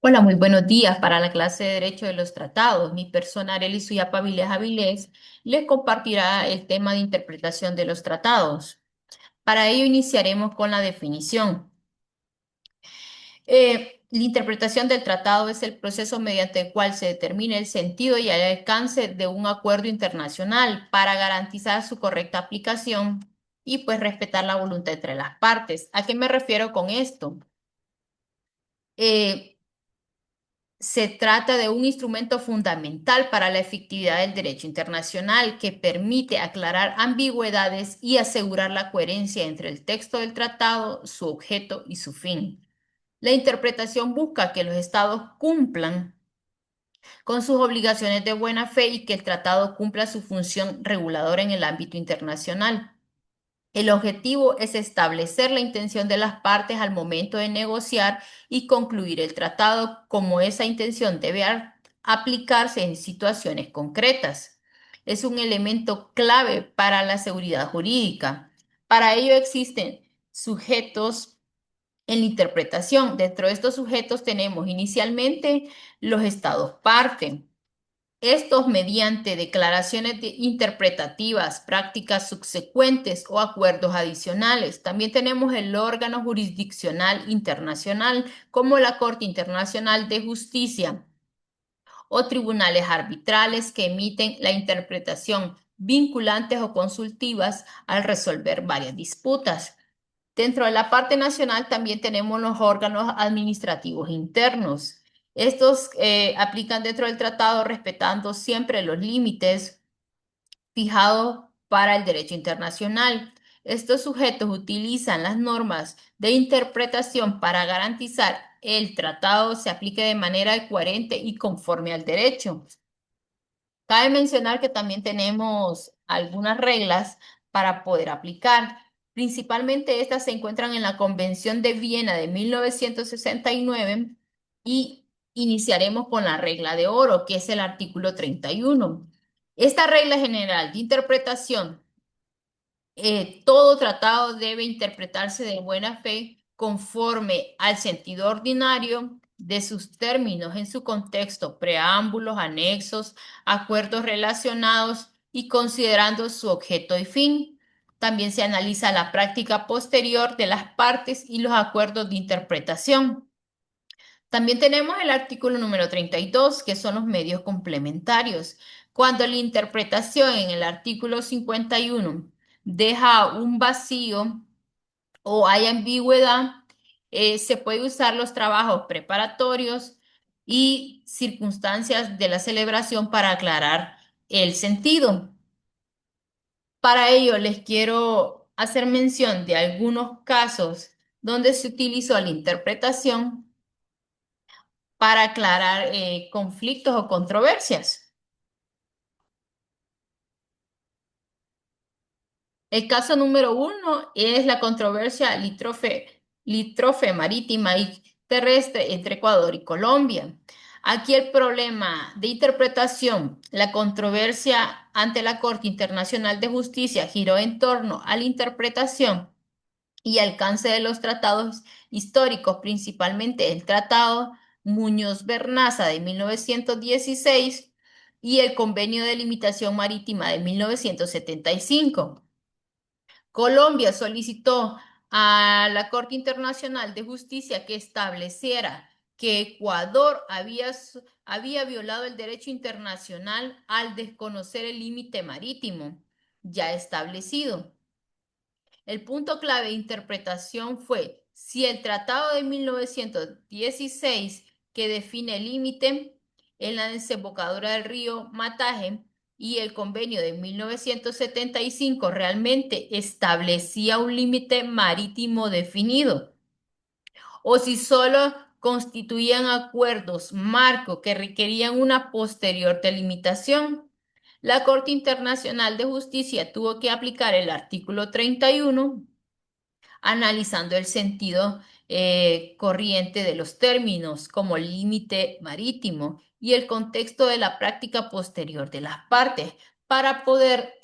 Hola, muy buenos días para la clase de Derecho de los Tratados. Mi persona Arely Suyapa Avilés Avilés les compartirá el tema de interpretación de los tratados. Para ello iniciaremos con la definición. La interpretación del tratado es el proceso mediante el cual se determina el sentido y el alcance de un acuerdo internacional para garantizar su correcta aplicación y pues respetar la voluntad entre las partes. ¿A qué me refiero con esto? Eh, Se trata de un instrumento fundamental para la efectividad del derecho internacional que permite aclarar ambigüedades y asegurar la coherencia entre el texto del tratado, su objeto y su fin. La interpretación busca que los estados cumplan con sus obligaciones de buena fe y que el tratado cumpla su función reguladora en el ámbito internacional. El objetivo es establecer la intención de las partes al momento de negociar y concluir el tratado, como esa intención debe aplicarse en situaciones concretas. Es un elemento clave para la seguridad jurídica. Para ello existen sujetos en la interpretación. Dentro de estos sujetos tenemos inicialmente los estados parte. Estos mediante declaraciones interpretativas, prácticas subsecuentes o acuerdos adicionales. También tenemos el órgano jurisdiccional internacional, como la Corte Internacional de Justicia o tribunales arbitrales que emiten la interpretación vinculantes o consultivas al resolver varias disputas. Dentro de la parte nacional también tenemos los órganos administrativos internos. Estos aplican dentro del tratado respetando siempre los límites fijados para el derecho internacional. Estos sujetos utilizan las normas de interpretación para garantizar el tratado se aplique de manera coherente y conforme al derecho. Cabe mencionar que también tenemos algunas reglas para poder aplicar. Principalmente estas se encuentran en la Convención de Viena de 1969 y iniciaremos con la regla de oro, que es el artículo 31. Esta regla general de interpretación, todo tratado debe interpretarse de buena fe conforme al sentido ordinario de sus términos en su contexto, preámbulos, anexos, acuerdos relacionados y considerando su objeto y fin. También se analiza la práctica posterior de las partes y los acuerdos de interpretación. También tenemos el artículo número 32, que son los medios complementarios. Cuando la interpretación en el artículo 51 deja un vacío o hay ambigüedad, se puede usar los trabajos preparatorios y circunstancias de la celebración para aclarar el sentido. Para ello, les quiero hacer mención de algunos casos donde se utilizó la interpretación para aclarar conflictos o controversias. El caso número uno es la controversia litrófe marítima y terrestre entre Ecuador y Colombia. Aquí el problema de interpretación, la controversia ante la Corte Internacional de Justicia giró en torno a la interpretación y alcance de los tratados históricos, principalmente el Tratado Muñoz-Bernaza de 1916 y el Convenio de Limitación Marítima de 1975. Colombia solicitó a la Corte Internacional de Justicia que estableciera que Ecuador había violado el derecho internacional al desconocer el límite marítimo ya establecido. El punto clave de interpretación fue si el Tratado de 1916, que define el límite en la desembocadura del río Mataje, y el convenio de 1975 realmente establecía un límite marítimo definido, o si solo constituían acuerdos marco que requerían una posterior delimitación. La Corte Internacional de Justicia tuvo que aplicar el artículo 31 analizando el sentido corriente de los términos como límite marítimo y el contexto de la práctica posterior de las partes para poder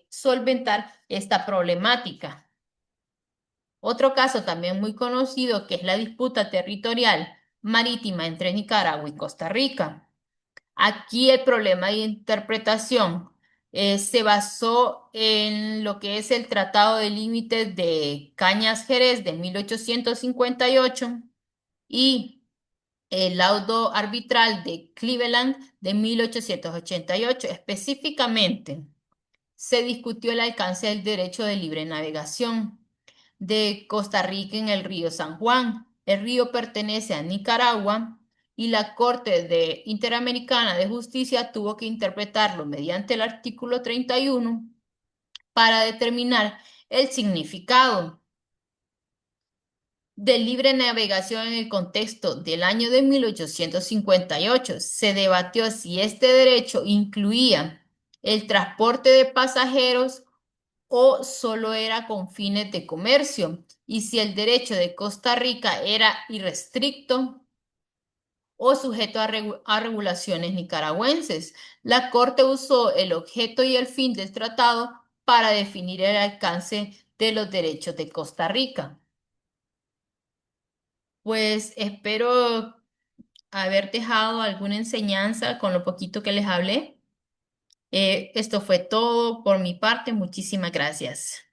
solventar esta problemática. Otro caso también muy conocido que es la disputa territorial marítima entre Nicaragua y Costa Rica. Aquí el problema de interpretación se basó en lo que es el Tratado de Límites de Cañas Jerez de 1858 y el laudo arbitral de Cleveland de 1888. Específicamente, se discutió el alcance del derecho de libre navegación de Costa Rica en el río San Juan. El río pertenece a Nicaragua y la Interamericana de Justicia tuvo que interpretarlo mediante el artículo 31 para determinar el significado de libre navegación en el contexto del año de 1858. Se debatió si este derecho incluía el transporte de pasajeros o solo era con fines de comercio, y si el derecho de Costa Rica era irrestricto o sujeto a regulaciones nicaragüenses. La Corte usó el objeto y el fin del tratado para definir el alcance de los derechos de Costa Rica. Pues espero haber dejado alguna enseñanza con lo poquito que les hablé. Esto fue todo por mi parte. Muchísimas gracias.